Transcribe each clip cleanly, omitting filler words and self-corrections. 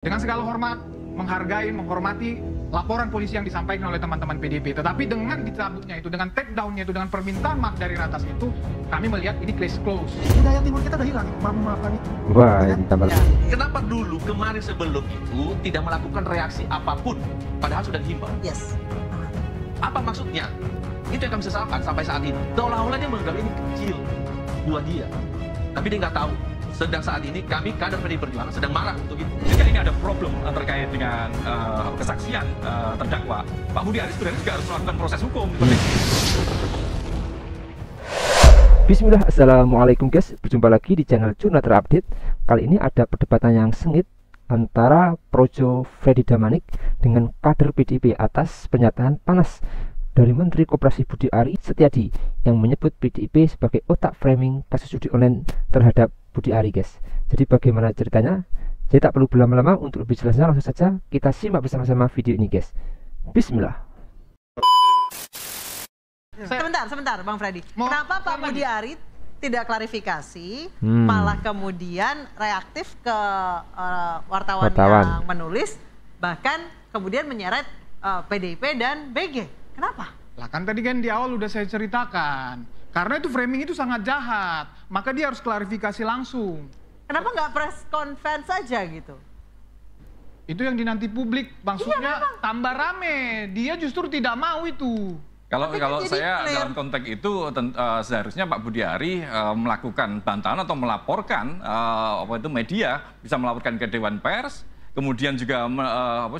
Dengan segala hormat, menghargai, menghormati laporan polisi yang disampaikan oleh teman-teman PDIP. Tetapi dengan dicabutnya itu, dengan take down-nya itu, dengan permintaan maaf dari Ratas itu, kami melihat ini case close. Budaya timur kita udah hilang, memaafkan itu. Wah, ditambah. Kenapa dulu kemarin sebelum itu tidak melakukan reaksi apapun, padahal sudah dihimbau? Yes. Apa maksudnya? Itu yang kami sesalkan sampai saat ini. Seolah-olah dia menganggap ini kecil buat dia. Tapi dia nggak tahu. Sedang saat ini kami kader PDI Perjuangan sedang marah untuk itu. Jika ini ada problem terkait dengan kesaksian terdakwa, Pak Budi Aris sebenarnya juga harus melakukan proses hukum. Bismillah, assalamualaikum guys. Berjumpa lagi di channel Jurna Terupdate. Kali ini ada perdebatan yang sengit antara Projo Freddy Damanik dengan kader PDIP atas pernyataan panas dari Menteri Koperasi Budi Ari Setiadi yang menyebut PDIP sebagai otak framing kasus judi online terhadap Budi Ari, guys. Jadi bagaimana ceritanya? Jadi tak perlu berlama-lama, untuk lebih jelasnya langsung saja kita simak bersama-sama video ini, guys. Bismillah. Sebentar Bang Freddy. Kenapa Pak Budi Ari tidak klarifikasi, malah kemudian reaktif ke wartawan yang menulis, bahkan kemudian menyeret PDIP dan BG? Kenapa? Lah kan tadi kan di awal udah saya ceritakan. Karena itu framing itu sangat jahat, maka dia harus klarifikasi langsung. Kenapa nggak press conference saja gitu? Itu yang dinanti publik, maksudnya tambah rame. Dia justru tidak mau itu. Kalau saya dalam konteks itu seharusnya Pak Budi Ari melakukan bantahan atau melaporkan media, bisa melaporkan ke Dewan Pers. Kemudian juga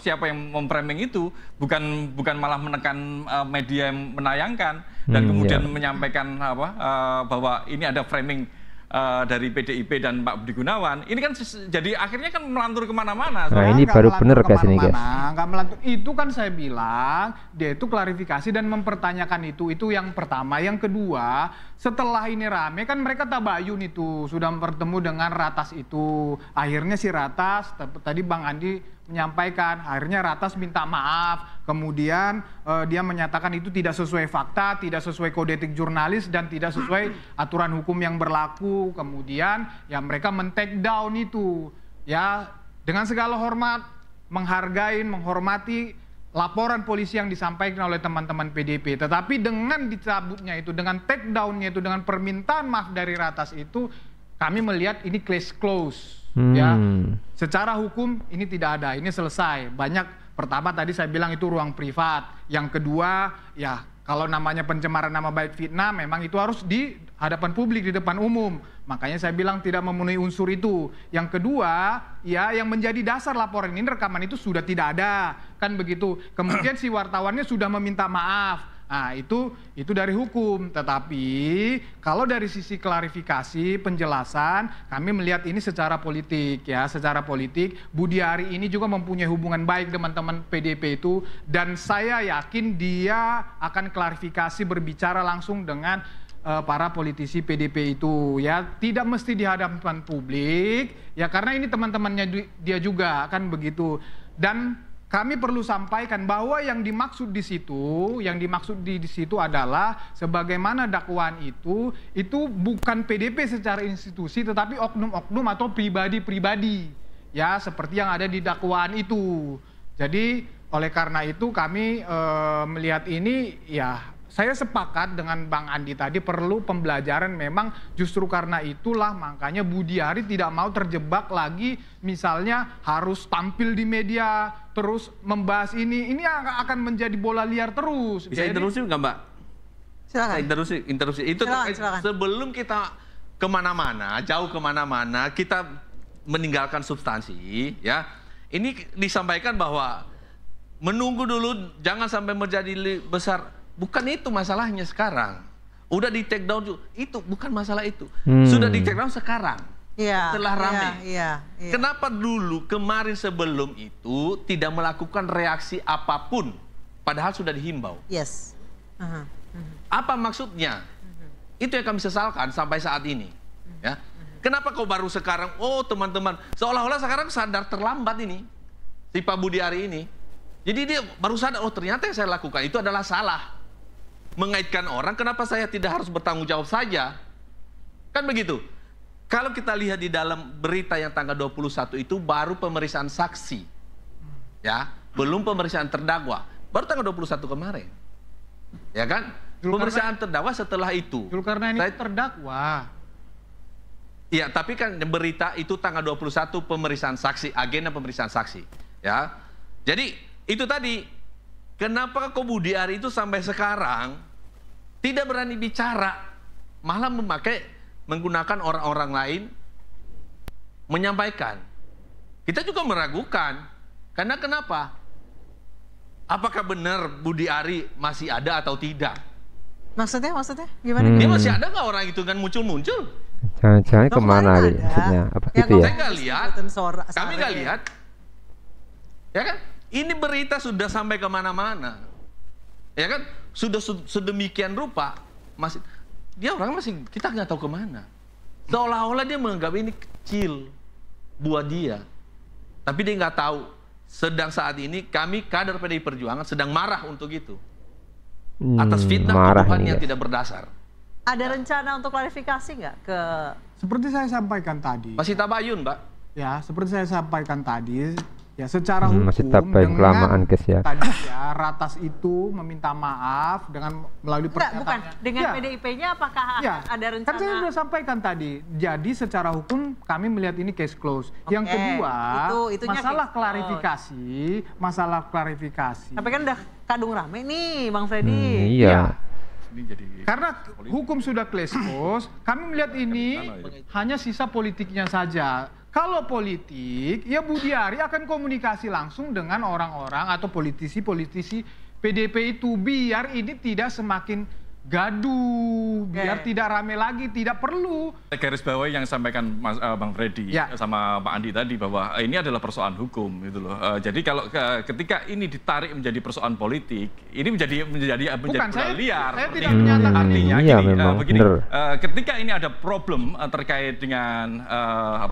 siapa yang memframing itu bukan malah menekan media yang menayangkan dan kemudian menyampaikan bahwa ini ada framing dari PDIP dan Pak Budi Gunawan. Ini kan jadi akhirnya kan melantur kemana-mana. Nah, ini baru bener guys ini, guys. Nggak melantur. Itu kan saya bilang dia itu klarifikasi dan mempertanyakan itu yang pertama. Yang kedua, setelah ini rame kan mereka tabayun itu sudah bertemu dengan Ratas itu. Akhirnya si Ratas tadi Bang Andi menyampaikan, akhirnya Ratas minta maaf, kemudian dia menyatakan itu tidak sesuai fakta, tidak sesuai kode etik jurnalis, dan tidak sesuai aturan hukum yang berlaku. Kemudian ya mereka men-take down itu, ya dengan segala hormat, menghargai, menghormati laporan polisi yang disampaikan oleh teman-teman PDIP. Tetapi dengan dicabutnya itu, dengan take down-nya itu, dengan permintaan maaf dari Ratas itu, kami melihat ini case close. Ya, secara hukum ini tidak ada, ini selesai. Banyak, pertama tadi saya bilang itu ruang privat. Yang kedua, ya kalau namanya pencemaran nama baik fitnah, memang itu harus di hadapan publik, di depan umum. Makanya saya bilang tidak memenuhi unsur itu. Yang kedua, ya yang menjadi dasar laporan ini, rekaman itu sudah tidak ada, kan begitu. Kemudian si wartawannya sudah meminta maaf. Nah, itu dari hukum. Tetapi kalau dari sisi klarifikasi, penjelasan, kami melihat ini secara politik, ya, secara politik. Budi Ari ini juga mempunyai hubungan baik dengan teman PDIP itu, dan saya yakin dia akan klarifikasi, berbicara langsung dengan para politisi PDIP itu, ya, tidak mesti di hadapan publik, ya, karena ini teman-temannya dia juga, kan begitu. Dan kami perlu sampaikan bahwa yang dimaksud di situ, adalah sebagaimana dakwaan itu bukan PDIP secara institusi, tetapi oknum-oknum atau pribadi-pribadi, ya, seperti yang ada di dakwaan itu. Jadi oleh karena itu kami melihat ini, ya, saya sepakat dengan Bang Andi tadi, perlu pembelajaran. Memang justru karena itulah makanya Budi Ari tidak mau terjebak lagi, misalnya harus tampil di media terus membahas ini akan menjadi bola liar terus. Bisa interupsi nggak, Mbak? Silakan. Interupsi. Itu silakan. Sebelum kita kemana-mana, jauh kemana-mana, kita meninggalkan substansi, ya. Ini disampaikan bahwa menunggu dulu, jangan sampai menjadi besar. Bukan itu masalahnya sekarang. Udah di take down juga. Itu bukan masalah itu. Sudah di take down sekarang. Setelah rame. Kenapa dulu kemarin sebelum itu tidak melakukan reaksi apapun, padahal sudah dihimbau? Yes. Apa maksudnya? Itu yang kami sesalkan sampai saat ini. Ya. Kenapa kok baru sekarang? Oh teman-teman, seolah-olah sekarang sadar terlambat ini, si Pak Budi Ari ini. Jadi dia baru sadar, oh ternyata yang saya lakukan itu adalah salah. Mengaitkan orang, kenapa saya tidak harus bertanggung jawab saja? Kan begitu. Kalau kita lihat di dalam berita yang tanggal 21 itu baru pemeriksaan saksi. Ya, belum pemeriksaan terdakwa. Baru tanggal 21 kemarin. Ya kan? Pemeriksaan terdakwa setelah itu. Karena ini terdakwa. Iya, tapi kan berita itu tanggal 21 pemeriksaan saksi, agenda pemeriksaan saksi. Ya. Jadi, itu tadi, kenapa kok Budi Ari itu sampai sekarang tidak berani bicara, malah menggunakan orang-orang lain menyampaikan. Kita juga meragukan. Karena kenapa? Apakah benar Budi Ari masih ada atau tidak? Maksudnya gimana? Dia masih ada nggak orang itu kan muncul-muncul? Jangan-jangan kemana maksudnya? Apa Ya, gitu ya? Saya nggak lihat. Kami nggak lihat. Ya kan? Ini berita sudah sampai kemana-mana. Ya kan? Sudah sedemikian rupa. Dia orang masih, kita nggak tahu kemana. Seolah-olah dia menganggap ini kecil buat dia. Tapi dia nggak tahu. Sedang saat ini kami kader PDI Perjuangan sedang marah untuk itu. Atas fitnah tuduhan yang tidak berdasar. Ada rencana untuk klarifikasi nggak ke? Seperti saya sampaikan tadi. Masih tabayun, Mbak. Ya, seperti saya sampaikan tadi, ya secara hukum masih tabayun kelamaan, guys ya. Tadi ya Ratas itu meminta maaf dengan melalui pernyataannya. Bukan. Dengan ya. PDIP-nya apakah ada rencana? Kan saya sudah sampaikan tadi. Jadi secara hukum kami melihat ini case close. Yang kedua, masalah klarifikasi. Tapi kan udah kadung rame nih, Bang Freddy. Iya. Karena hukum sudah close, kami melihat ini hanya sisa politiknya saja. Kalau politik, ya Budi Ari akan komunikasi langsung dengan orang-orang atau politisi-politisi PDIP itu biar ini tidak semakin gaduh, biar tidak rame lagi, tidak perlu. Garis bawahi yang sampaikan Bang Freddy sama Pak Andi tadi bahwa ini adalah persoalan hukum gitu loh. Jadi kalau ketika ini ditarik menjadi persoalan politik, ini menjadi bola liar. Saya tidak menyatakan artinya begini, ketika ini ada problem terkait dengan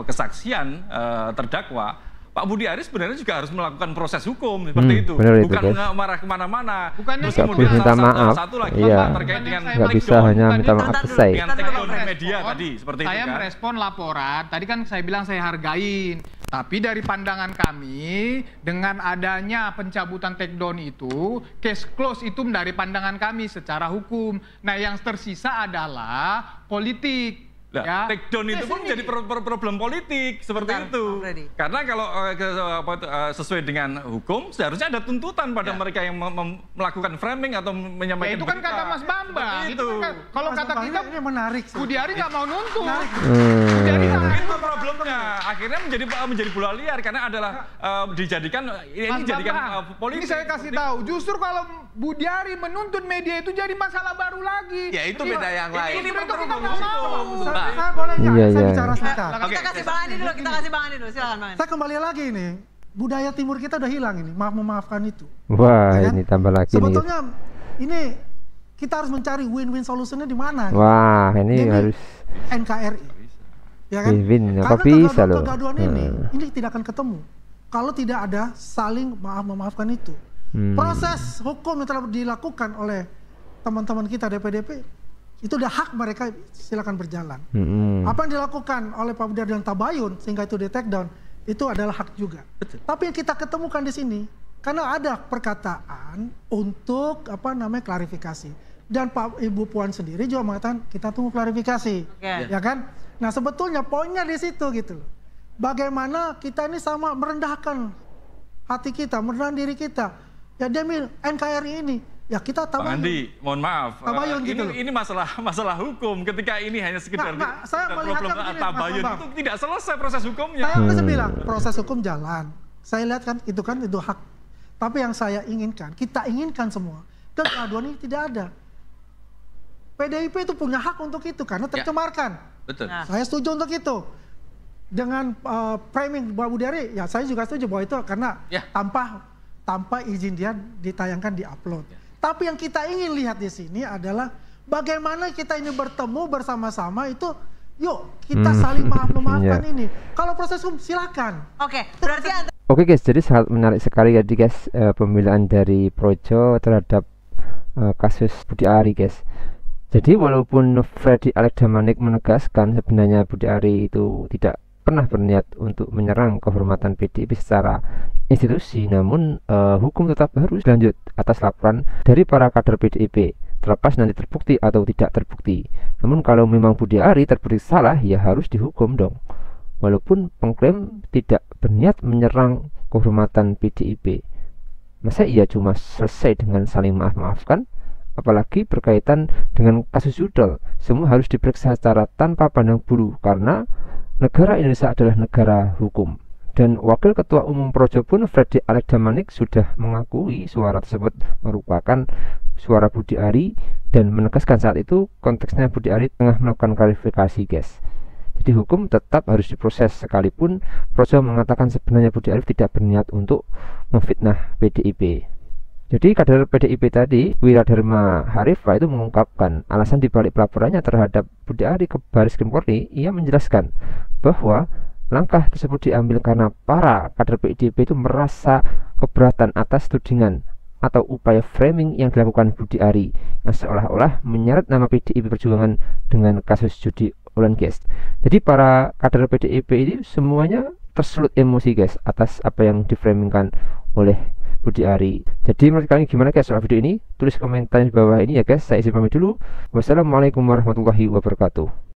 kesaksian terdakwa, Pak Budi Ari sebenarnya juga harus melakukan proses hukum seperti itu, bukan marah kemana-mana. Bukannya kemudian minta maaf, terkait dengan nggak bisa hanya minta maaf selesai. Dengan take-down media tadi, seperti itu kan. Saya merespon laporan, tadi kan saya bilang saya hargain. Tapi dari pandangan kami, dengan adanya pencabutan take-down itu, case close itu dari pandangan kami secara hukum. Nah yang tersisa adalah politik. Nah, take down itu pun menjadi problem politik seperti itu. Karena kalau sesuai dengan hukum seharusnya ada tuntutan pada mereka yang melakukan framing atau menyampaikan. Itu kan kata Mas Bambang. Itu kan, kalau kata kita ini menarik. Budi Ari nggak mau nuntut. Itu problemnya. Akhirnya menjadi bola liar karena adalah dijadikan politik. Ini saya kasih tahu. Justru kalau Budi Ari menuntut media itu jadi masalah baru lagi. Ya itu beda yang lain. Ini kita nggak mau. Saya boleh nggak? Saya bicara sebentar. Kita kasih Bang Andi dulu, silakan Bang Andi. Saya kembali lagi ini, budaya timur kita udah hilang ini, memaafkan itu. Wah, ya kan? ini tambah lagi sebetulnya ini kita harus mencari win-win solutionnya di mana? Wah, ini harus NKRI. Ya kan? Win, karena kegaduhan ini tidak akan ketemu kalau tidak ada saling memaafkan itu. Proses hukum yang telah dilakukan oleh teman-teman kita DPDP itu udah hak mereka, silakan berjalan. Apa yang dilakukan oleh Pak Budi Ari dan Tabayun sehingga itu di take down itu adalah hak juga. Betul. Tapi yang kita ketemukan di sini karena ada perkataan untuk klarifikasi dan Pak Ibu Puan sendiri juga mengatakan kita tunggu klarifikasi, ya kan? Nah sebetulnya poinnya di situ gitu. Bagaimana kita ini sama merendahkan hati kita, merendahkan diri kita. Ya demi NKRI ini. Ya kita tahu. Bang Andi, mohon maaf. Ini masalah hukum. Ketika ini hanya sekedar problem tabayun itu tidak selesai proses hukumnya. Saya bilang proses hukum jalan. Saya lihat kan itu hak. Tapi yang saya inginkan, kita inginkan semua. Kegaduhan ini tidak ada. PDIP itu punya hak untuk itu karena tercemarkan. Betul. Saya setuju untuk itu. Dengan framing Pak Budi Ari, ya saya juga setuju bahwa itu karena tanpa izin dia ditayangkan di upload. Tapi yang kita ingin lihat di sini adalah bagaimana kita ini bertemu bersama-sama itu, yuk kita saling memaafkan ini. Kalau proses hukum silakan. Oke guys, jadi sangat menarik sekali tadi guys pembelaan dari Projo terhadap kasus Budi Ari guys. Jadi walaupun Freddy Alex-Damanik menegaskan sebenarnya Budi Ari itu tidak pernah berniat untuk menyerang kehormatan PDIP secara institusi, namun hukum tetap harus lanjut atas laporan dari para kader PDIP, terlepas nanti terbukti atau tidak terbukti. Namun kalau memang Budi Ari terbukti salah, ya harus dihukum dong, walaupun pengklaim tidak berniat menyerang kehormatan PDIP. Masa ia cuma selesai dengan saling maaf-maafkan? Apalagi berkaitan dengan kasus Yudel, semua harus diperiksa secara tanpa pandang bulu, karena negara Indonesia adalah negara hukum. Dan Wakil Ketua Umum Projo pun, Freddy Alex-Damanik, sudah mengakui suara tersebut merupakan suara Budi Ari dan menegaskan saat itu konteksnya Budi Ari tengah melakukan klarifikasi, guys. Jadi hukum tetap harus diproses, sekalipun Projo mengatakan sebenarnya Budi Ari tidak berniat untuk memfitnah PDIP. Jadi kader PDIP tadi, Wiradharma Harifa, itu mengungkapkan alasan dibalik pelaporannya terhadap Budi Ari ke Baris Krim Polri. Ia menjelaskan bahwa langkah tersebut diambil karena para kader PDIP itu merasa keberatan atas tudingan atau upaya framing yang dilakukan Budi Ari yang seolah-olah menyeret nama PDIP Perjuangan dengan kasus judi online, guys. Jadi para kader PDIP ini semuanya tersulut emosi, guys, atas apa yang diframingkan oleh Budi Ari. Jadi menurut kalian gimana, guys, soal video ini? Tulis komentar di bawah ini ya, guys. Saya izin pamit dulu. Wassalamualaikum warahmatullahi wabarakatuh.